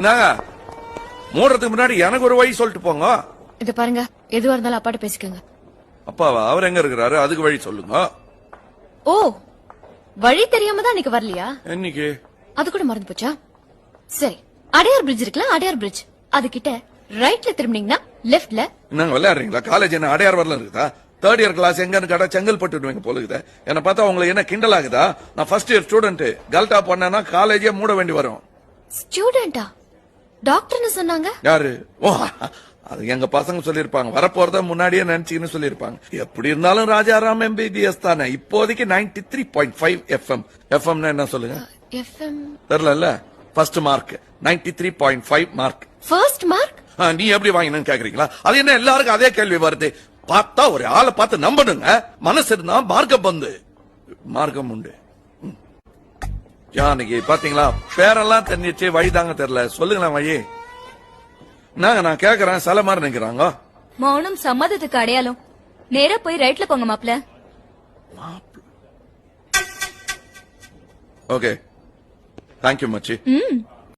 நாங்க மூடுறதுக்கு முன்னாடி எனக்கு ஒரு வழி சொல்லிட்டு போங்க. இது பாருங்க, எதுவா இருந்தாலும் அப்பாட்ட பேசிக்கோங்க. அப்பாவா? அவர் எங்க இருக்கிறாரு? அதுக்கு வழி சொல்லுங்க. ஓ, வழி தெரியாம தான் இன்னைக்கு வரலையா? என்னைக்கு? அது கூட மறந்து போச்சா? சரி, அடையார் பிரிட்ஜ் இருக்குல்ல, அடையார் பிரிட்ஜ் அது கிட்ட ரைட்ல திரும்பினீங்கன்னா லெஃப்ட்ல. நாங்க விளையாடுறீங்களா? காலேஜ் என்ன அடையார் வரல இருக்குதா? தேர்ட் இயர் கிளாஸ் எங்கன்னு கேட்டா செங்கல்பட்டு விடுவீங்க போலுக்குதா? என்ன பார்த்தா உங்களுக்கு என்ன கிண்டல் ஆகுதா? நான் ஃபர்ஸ்ட் இயர் ஸ்டூடெண்ட். கல்டா பண்ணேன்னா காலேஜே மூட வேண்டி வரும். ஸ்டூடெண்டா? டாக்டர்னு சொன்னாங்க. யாரு? ஓ, அது எங்க பசங்க சொல்லிருப்பாங்க. வரப்போறத முன்னாடியே நினைச்சுன்னு சொல்லிருப்பாங்க. எப்படி இருந்தாலும் ராஜாராம் MBBS தானே. இப்போதைக்கு 93.5 FM. எஃப்எம்னா என்ன சொல்லுங்க? எஃப்எம் தெரியல. First mark 93.5 mark. First mark? நீ எப்படி வாங்கினு கேக்குறீங்களா? அது என்ன எல்லாருக்கும் அதே கேள்வி வருது? பார்த்தா ஒரு ஆளை பார்த்து நம்பணுங்க. மனசு இருந்தா மார்க்கம் வந்து மார்க்கம் உண்டு. ஜானகி பாத்தீங்களா? பேரெல்லாம் தெரிஞ்சிச்சு, வழிதாங்க தெரியல. சொல்லுங்களேன் வழி. நான் கேக்குறேன். சில மாதிரி நிக்கிறாங்க. மௌனம் சம்மதத்துக்கு அடையாளம். நேரா போய் ரைட்ல போங்க மாப்ள. ஓகே, தேங்க்யூ மச்சி.